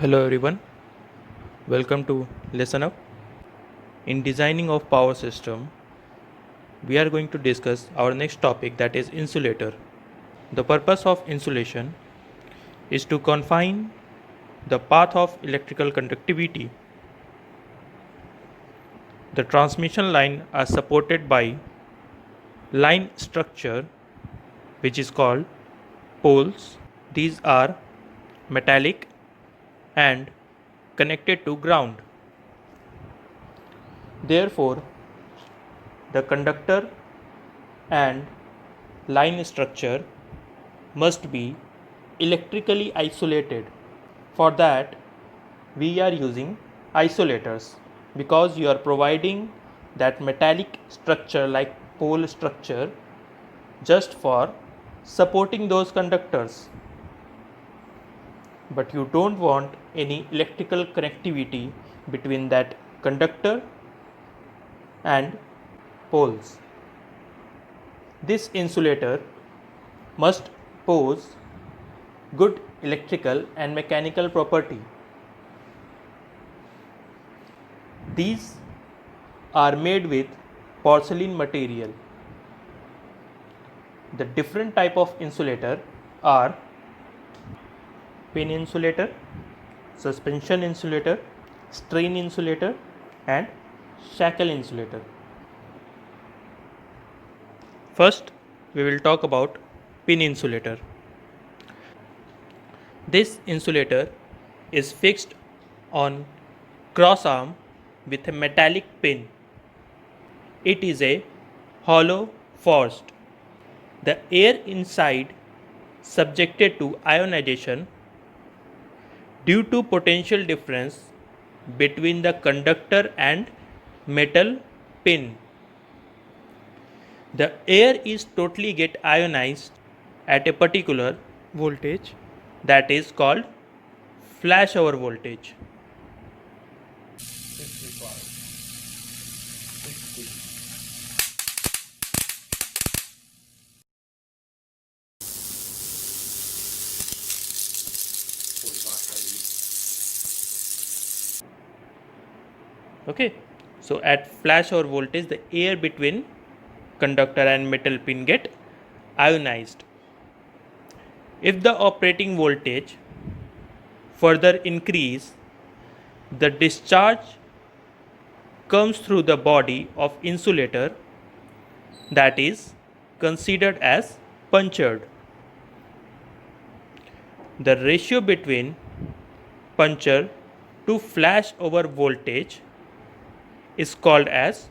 Hello everyone, welcome to Listen Up. In designing of power system, we are going to discuss our next topic, that is insulator. The purpose of insulation is to confine the path of electrical conductivity. The transmission line are supported by line structure which is called poles. These are metallic and connected to ground. Therefore, the conductor and line structure must be electrically isolated. For that, we are using isolators, because you are providing that metallic structure like pole structure just for supporting those conductors, but you don't want any electrical connectivity between that conductor and poles. This insulator must pose good electrical and mechanical property. These are made with porcelain material. The different type of insulator are pin insulator, suspension insulator, strain insulator and shackle insulator. First, we will talk about pin insulator. This insulator is fixed on cross arm with a metallic pin. It is a hollow forged. The air inside subjected to ionization due to potential difference between the conductor and metal pin. The air is totally get ionized at a particular voltage, that is called flashover voltage. Okay, so at flashover voltage, the air between conductor and metal pin get ionized. If the operating voltage further increase, the discharge comes through the body of insulator, that is considered as punctured. The ratio between puncture to flashover voltage is called as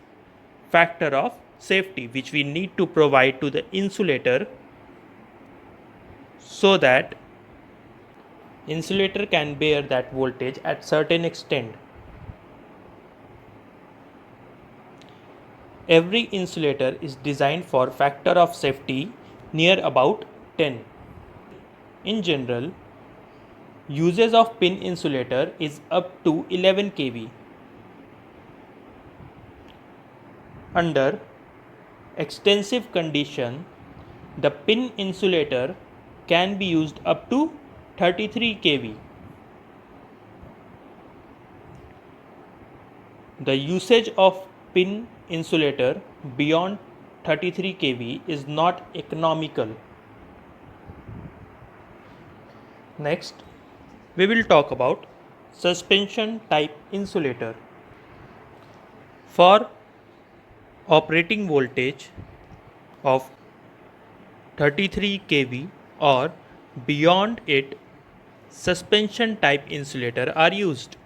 factor of safety, which we need to provide to the insulator so that insulator can bear that voltage at certain extent. Every insulator is designed for factor of safety near about 10. In general, uses of pin insulator is up to 11 kV. Under extensive condition, the pin insulator can be used up to 33 kV. The usage of pin insulator beyond 33 kV is not economical. Next, we will talk about suspension type insulator. For operating voltage of 33 kV or beyond it, suspension type insulator are used.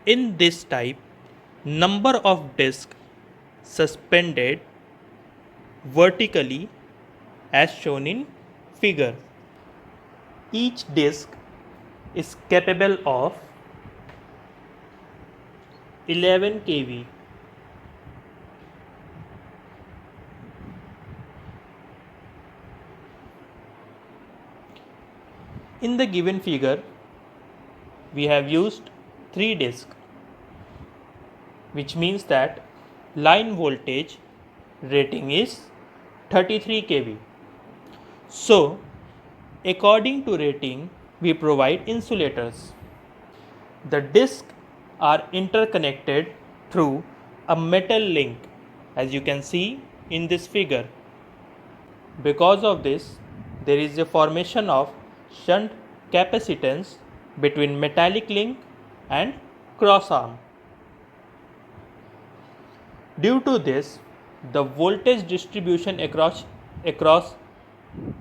In this type, number of discs suspended vertically as shown in figure. Each disc is capable of 11 kV. In the given figure, we have used 3 discs, which means that line voltage rating is 33 kV. So, according to rating, we provide insulators. The discs are interconnected through a metal link, as you can see in this figure. Because of this, there is a formation of shunt capacitance between metallic link and cross arm. Due to this, the voltage distribution across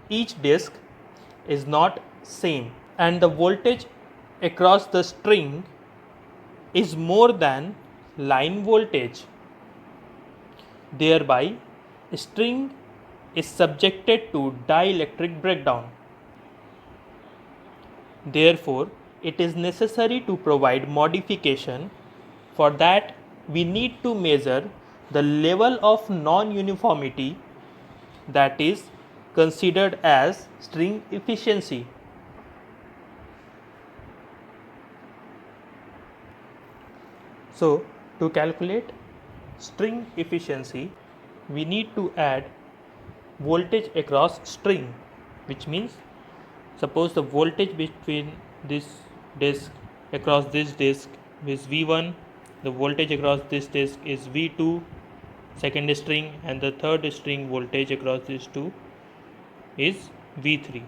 each disc is not same, and the voltage across the string is more than line voltage. Thereby, string is subjected to dielectric breakdown. Therefore, it is necessary to provide modification. For that, we need to measure the level of non-uniformity that is considered as string efficiency. So, to calculate string efficiency, we need to add voltage across string, which means suppose the voltage between this disk across this disk is V1, the voltage across this disk is V2, second string, and the third string voltage across these two is V3.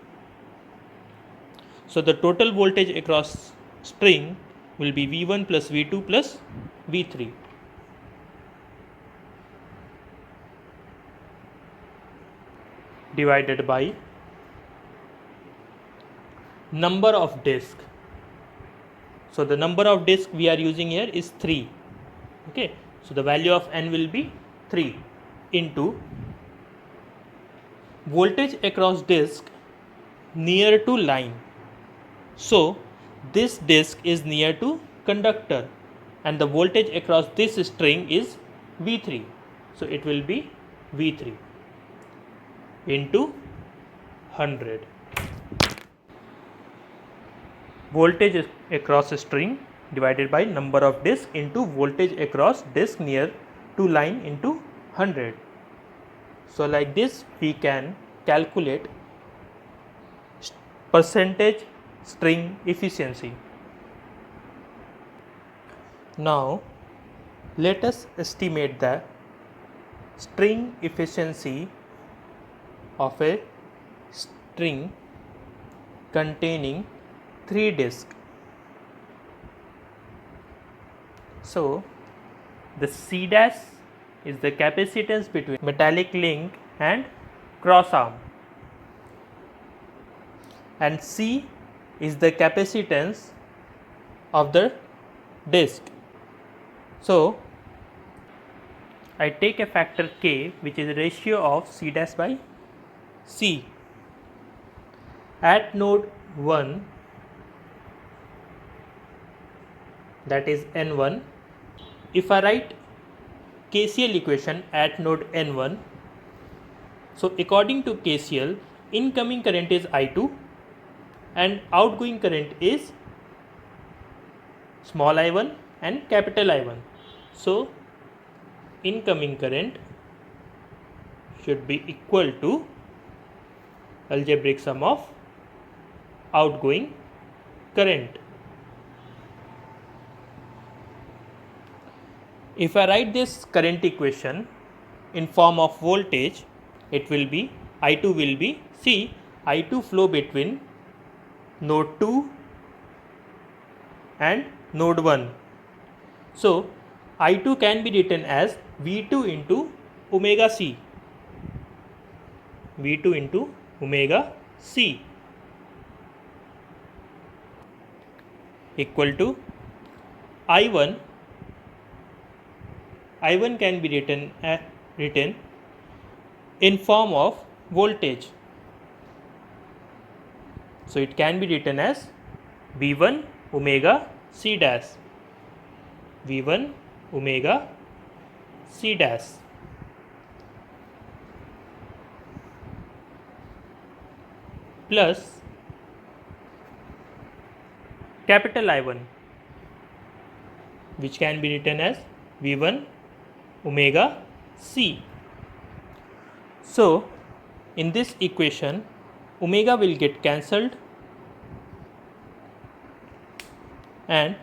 So the total voltage across string will be V1 plus V2 plus V3. Divided by number of disk. So the number of disk we are using here is 3. Okay, so the value of n will be 3 into voltage across disk near to line. So this disk is near to conductor and the voltage across this string is V3. So it will be V3 into 100. Voltage across string divided by number of disk into voltage across disk near to line into 100. So like this we can calculate percentage string efficiency. Now let us estimate the string efficiency of a string containing 3 disks. So the C dash is the capacitance between metallic link and cross arm, and C is the capacitance of the disk. So I take a factor K, which is a ratio of C dash by C. At node 1, that is N1, if I write KCL equation at node N1, so according to KCL, incoming current is I2 and outgoing current is small I1 and capital I1. So incoming current should be equal to algebraic sum of outgoing current. If I write this current equation in form of voltage, it will be I2 will be, see, I2 flow between node 2 and node 1. So I2 can be written as V2 into omega C. V2 into omega C equal to I1. I1 can be written in form of voltage. So it can be written as V1 omega C dash. V1 omega C dash plus capital I1, which can be written as V1 omega C. So in this equation, omega will get cancelled and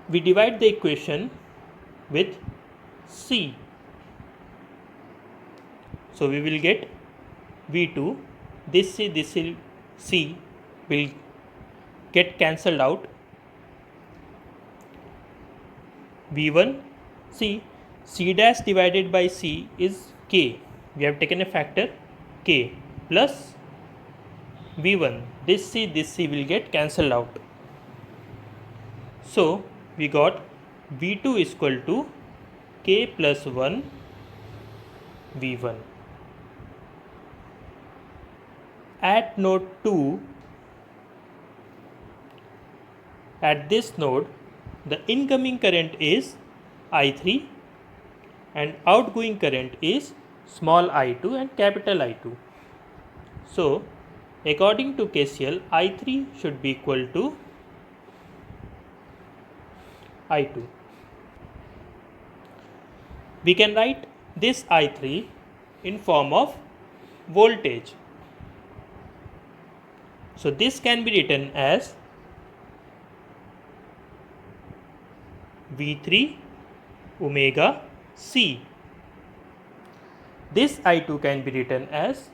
we divide the equation with C. So we will get V2, this C will get cancelled out. V1, C dash divided by C is K. We have taken a factor K plus V1. This C will get cancelled out. So we got V2 is equal to K plus 1 V1. At node 2, at this node, the incoming current is I3 and outgoing current is small I2 and capital I2. So according to KCL, I3 should be equal to I2. We can write this I3 in form of voltage. So this can be written as V3 omega C. This I2 can be written as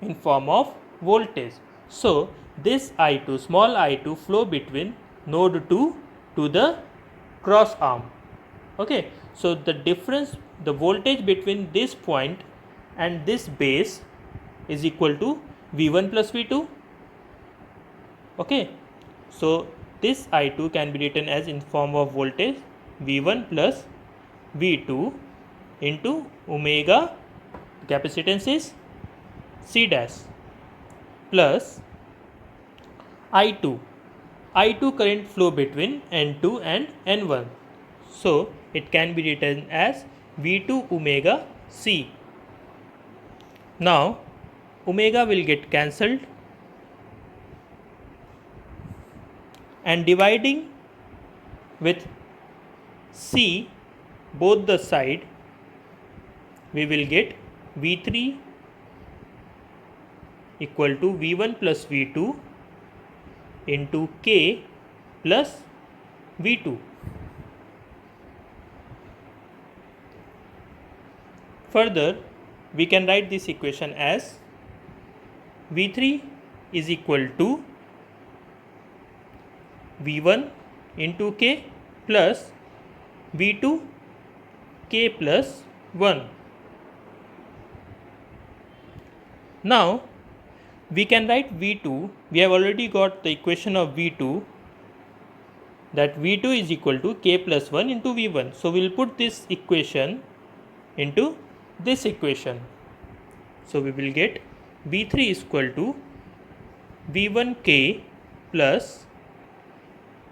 in form of voltage. So this I2, small I2 flow between node 2 to the cross arm. Okay, so the difference, the voltage between this point and this base is equal to V1 plus V2. Okay, so this I2 can be written as in form of voltage V1 plus V2 into omega, capacitance is C dash, plus I2 current flow between N2 and N1. So it can be written as V2 omega C. Now omega will get cancelled, and dividing with C both the side, we will get V3 equal to V1 plus V2 into K plus V2. Further, we can write this equation as V3 is equal to V1 into K plus V2 K plus 1. Now we can write V2. We have already got the equation of V2, that V2 is equal to K plus 1 into V1. So we will put this equation into this equation. So we will get V3 is equal to V1K plus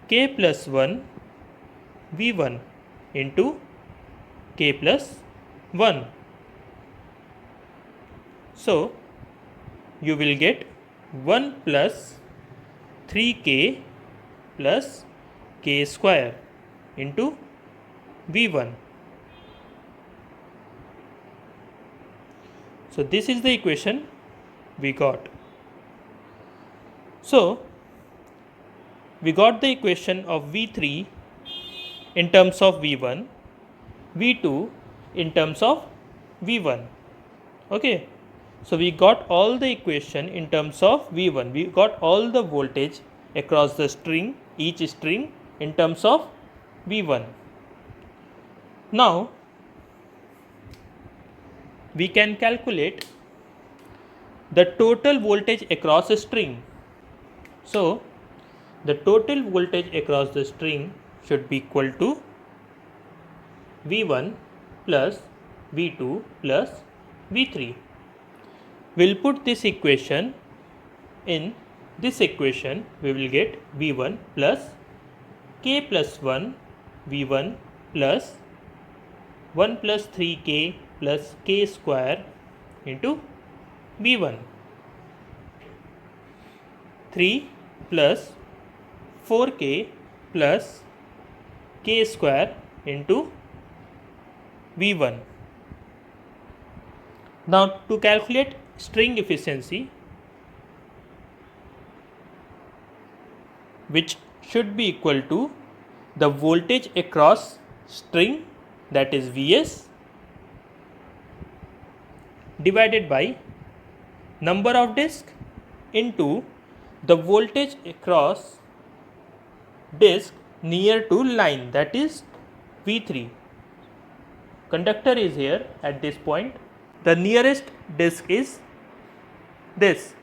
K plus 1 V1 into K plus 1. So you will get 1 plus 3K plus K square into V1. So this is the equation we got. So we got the equation of V3 in terms of V1, V2 in terms of V1. Okay, so we got all the equation in terms of V1. We got all the voltage across the string, each string in terms of V1. Now we can calculate the total voltage across a string. So the total voltage across the string should be equal to V1 plus V2 plus V3. We'll put this equation in this equation. We will get V1 plus K plus 1 V1 plus 1 plus 3K plus K square into V1. 3 plus 4K plus K square into V1. Now to calculate string efficiency, which should be equal to the voltage across string, that is Vs, divided by number of disk into the voltage across disk near to line, that is V3. Conductor is here at this point. The nearest disk is this.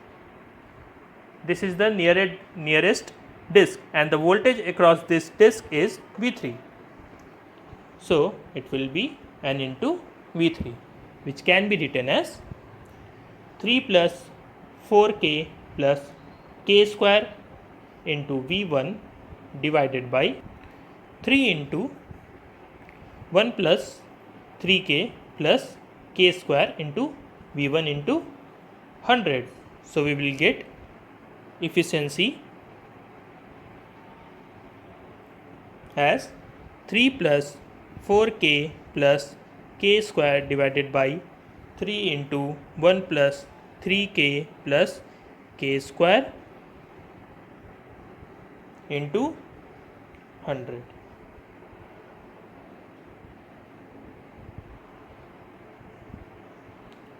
This is the nearest disk, and the voltage across this disk is V3. So it will be N into V3, which can be written as 3 plus 4k plus k square into V1 divided by 3 into 1 plus 3k plus k square into V1 into 100. So we will get efficiency as 3 plus 4k plus k square divided by 3 into 1 plus 3k plus k square into 100.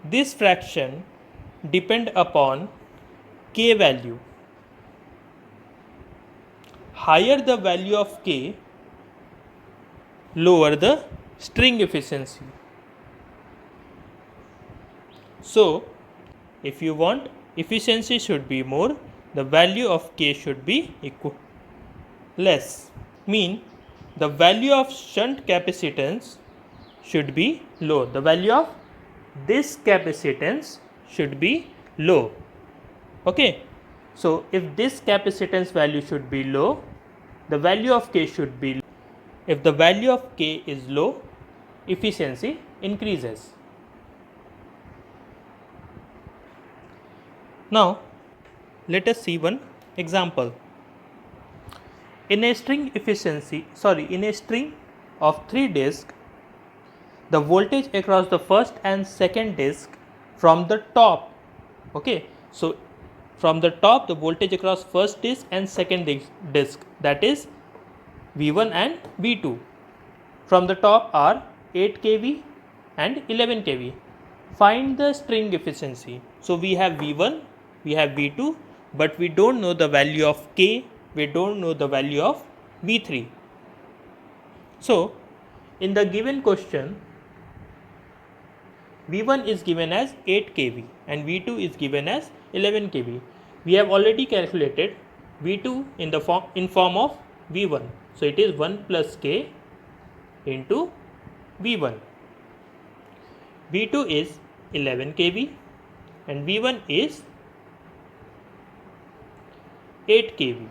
This fraction depend upon k value. Higher the value of k, lower the string efficiency. So if you want efficiency should be more, the value of k should be less. Mean the value of shunt capacitance should be low. The value of this capacitance should be low. Okay. So if this capacitance value should be low, the value of k should be low. If the value of k is low, efficiency increases. Now let us see one example. In a string of 3 disks, the voltage across the first and second disk from the top. Okay, so from the top the voltage across first disk and second disk, that is V1 and V2, from the top are 8 kV and 11 kV. Find the string efficiency. So we have V1, we have V2, but we don't know the value of k, we don't know the value of V3. So in the given question, V1 is given as 8 kV and V2 is given as 11 kV. We have already calculated V2 in the form of V1. So it is 1 plus k into V1. V2 is 11 kV and V1 is 8 kV.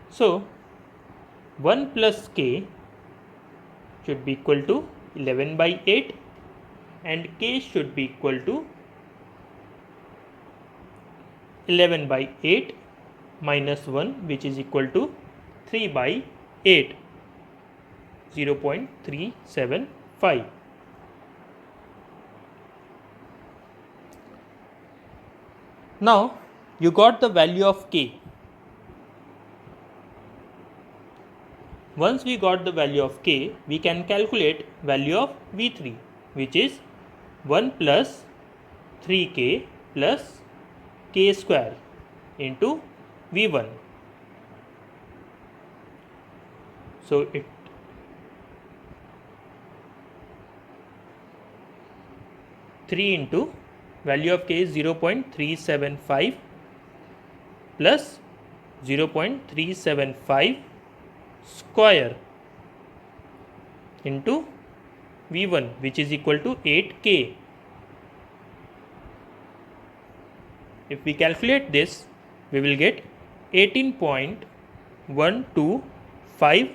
So 1 plus k should be equal to 11 by 8 and k should be equal to 11 by 8 minus 1, which is equal to 3 by 8, 0.375. Now you got the value of k. Once we got the value of k, we can calculate value of V3, which is 1 plus 3k plus k square into V1. So it three into value of k is 0.375 plus 0.375 square into V1, which is equal to 8k. If we calculate this, we will get 18.125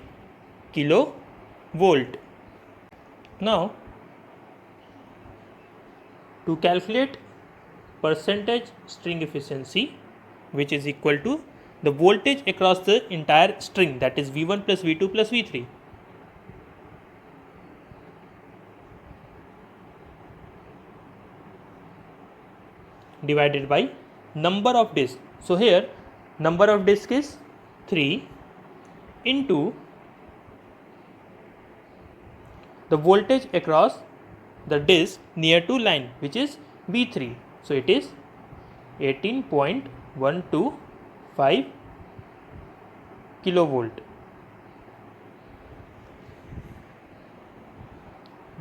kilovolt. Now to calculate percentage string efficiency, which is equal to the voltage across the entire string, that is V1 plus V2 plus V3. Divided by number of disks. So here number of disk is 3 into the voltage across the disk near to line, which is V3. So it is 18.125 kilovolt.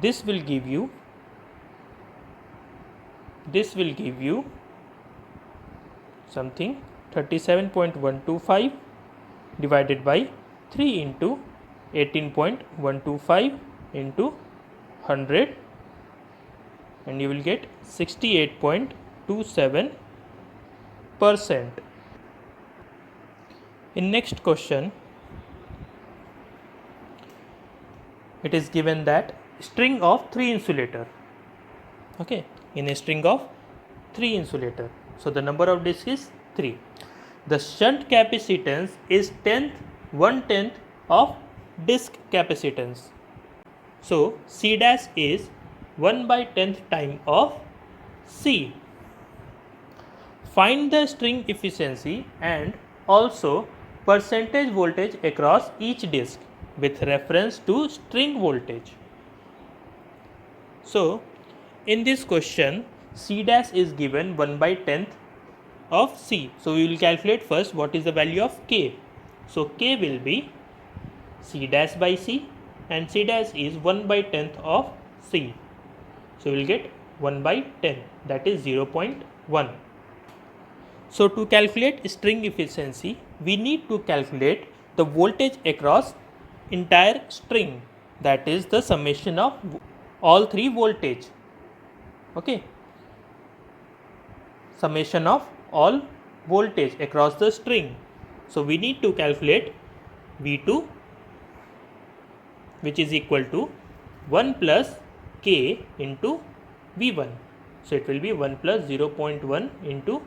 This will give you something 37.125 divided by 3 into 18.125 into 100, and you will get 68.27%. In next question, it is given that string of 3 insulator. Okay, in a string of 3 insulator, so the number of disks is 3. The shunt capacitance is 1/10 of disk capacitance. So C dash is 1/10th time of C. Find the string efficiency and also percentage voltage across each disk with reference to string voltage. So in this question, C dash is given 1/10th of C. So we will calculate first what is the value of K. So K will be C dash by C, and C dash is 1/10th of C. So we will get 1/10, that is 0.1. So to calculate string efficiency, we need to calculate the voltage across entire string, that is the summation of all 3 voltage. Okay, summation of all voltage across the string. So we need to calculate V2, which is equal to 1 plus K into V1. So it will be 1 plus 0.1 into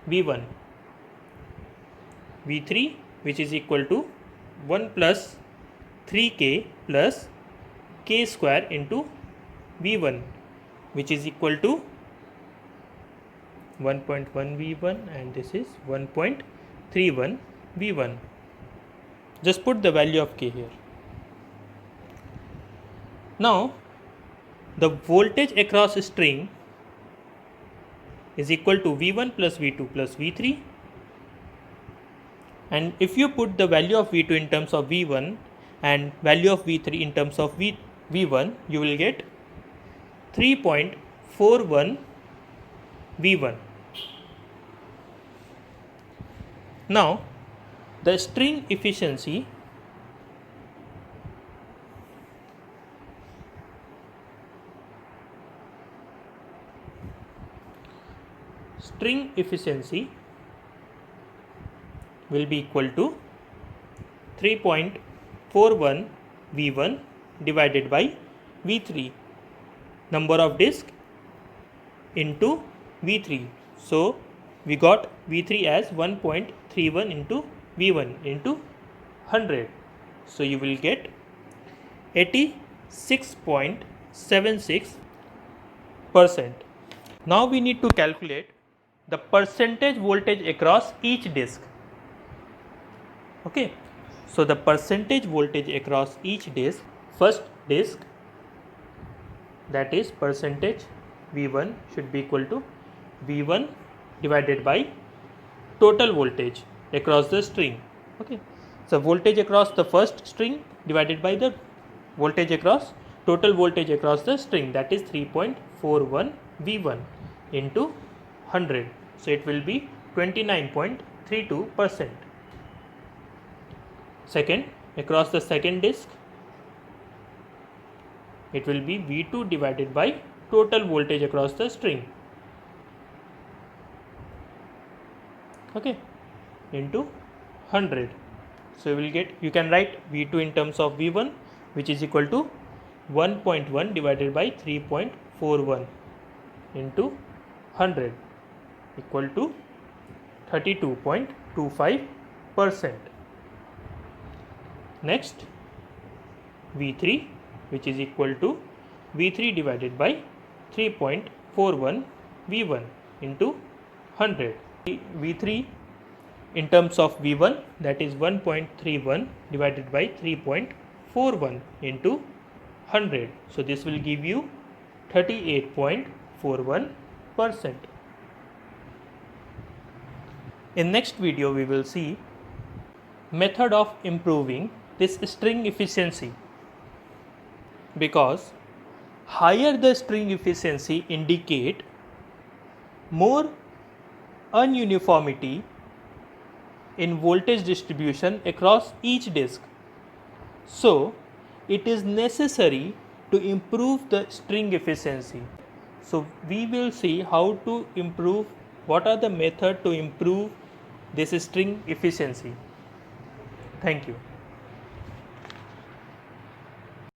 V1. V3, which is equal to 1 plus 3K plus K square into V1, which is equal to 1.1 V1, and this is 1.31 V1. Just put the value of K here. Now the voltage across string is equal to V1 plus V2 plus V3, and if you put the value of V2 in terms of V1 and value of V3 in terms of V1, you will get 3.41 V1. Now the string efficiency will be equal to 3.41 V1 divided by V3, number of disk into V3. So we got V3 as 1.31 into V1 into 100. So you will get 86.76%. Now we need to calculate the percentage voltage across each disk. Okay, so the percentage voltage across each disk, first disk, that is percentage V1 should be equal to V1 divided by total voltage across the string. Okay, so voltage across the first string divided by the voltage across total voltage across the string, that is 3.41 V1 into 100. So it will be 29.32%. Second, across the second disk, it will be V2 divided by total voltage across the string, okay, into 100. So you can write V2 in terms of V1, which is equal to 1.1 divided by 3.41 into 100, equal to 32.25%. Next, V3, which is equal to V3 divided by 3.41 V1 into 100. V3 in terms of V1, that is 1.31 divided by 3.41 into 100. So this will give you 38.41%. In next video we will see method of improving this string efficiency, because higher the string efficiency indicate more ununiformity in voltage distribution across each disk. So it is necessary to improve the string efficiency. So we will see how to improve, what are the method to improve this string efficiency. Thank you.